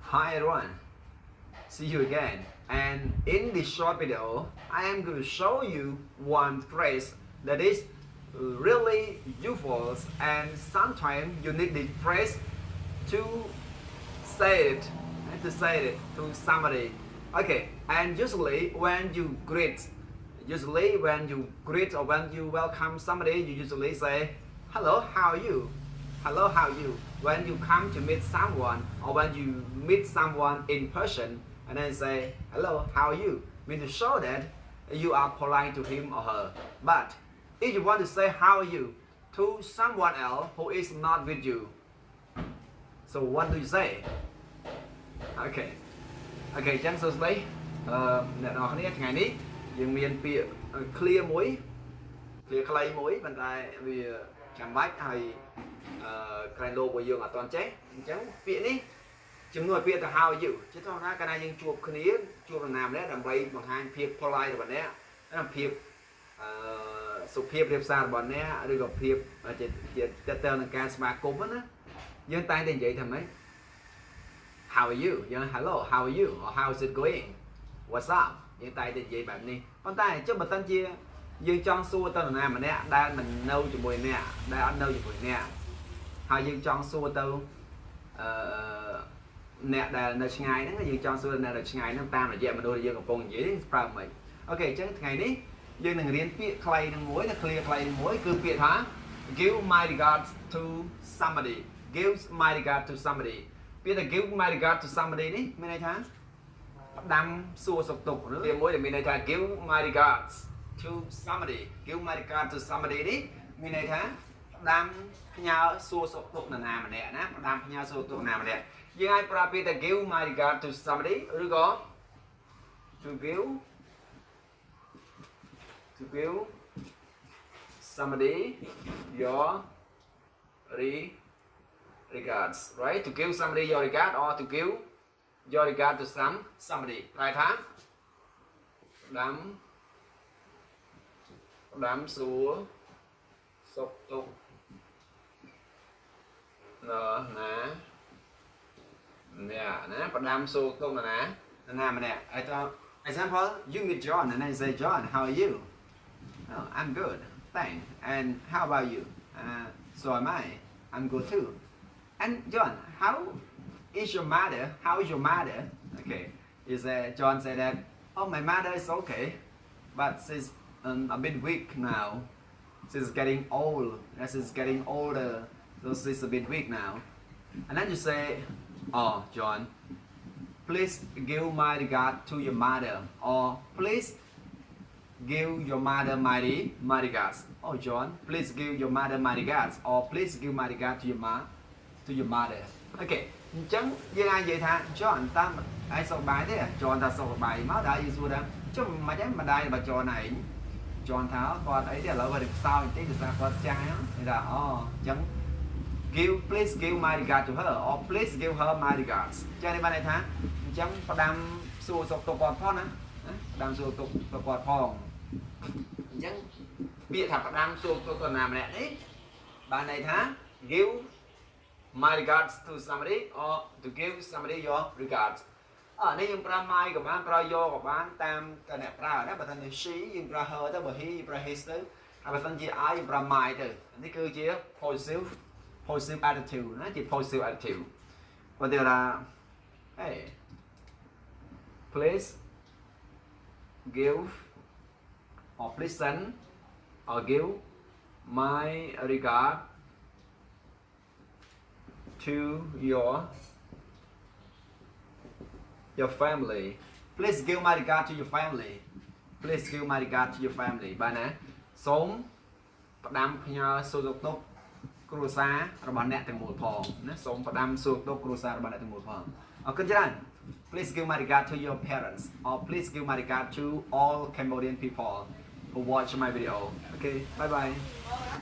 Hi everyone, see you again, and in this short video I am going to show you one phrase that is really useful, and sometimes you need this phrase to say it to somebody. Okay, and usually when you greet or when you welcome somebody, you usually say hello, how are you? Hello, how are you? When you come to meet someone or when you meet someone in person and then say hello, how are you? Mean to show that you are polite to him or her. But if you want to say how are you to someone else who is not with you, so what do you say? Okay, chẳng số đấy.អ្នកនរគ្នាថ្ងៃនេះយើងមានពាក្យ clear មួយ clear ខ្លីមួយប៉ុន្តែវាចាំបាច់ហើយក្រែងលោរបស់យើងអត់ទាន់ចេះអញ្ចឹងពាក្យនេះជំនួសពាក្យទៅ how are you ជាធម្មតាកាលណាយើងជួបគ្នាជួបនរណាម្នាក់ដើម្បីបង្ហាញភាព polite របស់អ្នកនិងភាពសុភាពរាបសាររបស់អ្នកឬក៏ភាពជាតើតើនឹងការស្វាគមន៍ណាយើងតែងតែនិយាយថាម៉េច how are you យើង hello how are you or how is it going what's up យើងតែងតែនិយាយបែបនេះប៉ុន្តែចុះបើសិនជាយើងចង់សួរទៅនរណាម្នាក់ដែលមិននៅជាមួយអ្នកដែលអត់នៅជាមួយអ្នកហើយយើងចង់សួរទៅអ្នកដែលនៅឆ្ងាយហ្នឹងយើងចង់សួរអ្នកដែលឆ្ងាយហ្នឹងតាមរយៈមនុស្សដែលយើងកំពុងនិយាយប្រើមិនអូខេអញ្ចឹងថ្ងៃនេះយើងនឹងរៀនពាក្យខ្លីនឹងមួយ clear ខ្លីនឹងមួយគឺពាក្យថា give my regards to somebody give my regard to somebody ពាក្យថា give my regard to somebody នេះមានន័យថាផ្ដាំសួរសុខទុក្ខឬពាក្យមួយដែលមានន័យថា give my regards to somebody give my regard to somebody នេះមានន័យថាផ្ដាំផ្ញើសួរសុខទុក្ខនរណាម្នាក់ណាផ្ដាំផ្ញើសួរទុក្ខនរណាម្នាក់យើងអាចប្រើពាក្យថា give my regard to somebody ឬក៏ to give somebody your regards, right? To give somebody your regard or to give your regard to somebody. Right ថាផ្ដាំសួរសុខទុក្ខនរណាម្នាក់ណាផ្ដាំសួរទុក្ខនរណាម្នាក់ឲ្យទៅ example you meet John and then say John how are you? Oh, I'm good thanks and how about you? So am I'm good too. And John, how is your mother? Okay, is John said that oh my mother is okay but she's a bit weak now. She's getting old. She's getting older, so she's a bit weak now. And then you say, oh John, please give my regard to your mother, or please give your mother my regards. Oh John, please give your mother my regards, or please give my regard to your mother. Okay, អញ្ចឹងយើងអាចនិយាយថា John តាមឯងសុខបាយទេ John ថាសុខបាយមកដល់យើងសួរថាចុះមិនអីម្ដាយរបស់ John ឯង John ថាគាត់អីទេឥឡូវគាត់ខ្សោយបន្តិចដោយសារគាត់ចាស់ហ្នឹងគេថាអូអញ្ចឹង please give my regard to her or please give her my regards អញ្ចឹងនេះបានន័យថាអញ្ចឹងផ្ដាំសួរសុខទុក្ខគាត់ផងណាផ្ដាំសួរទុក្ខគាត់ផងអញ្ចឹងពាក្យថាផ្ដាំសួរទុក្ខគាត់ណាម្នាក់នេះបានន័យថា give my regards to somebody or to give somebody your regards នេះយើងប្រើ my ក៏បានប្រើ your ក៏បានតាមតែអ្នកប្រើណាបើថា she យើងប្រើ her ទៅបើ he ប្រើ his ទៅហើយបើសិនជា I យើងប្រើ my ទៅនេះគឺជា positive attitude ណាជា positive attitude បើទៅថា hey please give or please send or give my regard to your family. Please give my regard to your family. Please give my regard to your family. បាទណាសូមផ្ដាំផ្ញើសួរទុក្ខគ្រួសាររបស់អ្នកទាំងមូលផងណាសូមផ្ដាំសួរទុក្ខគ្រួសាររបស់អ្នកទាំងមូលផងអរគុណច្រើន Please give my regard to your parents or please give my regard to all Cambodian people who watch my video. Okay, bye bye.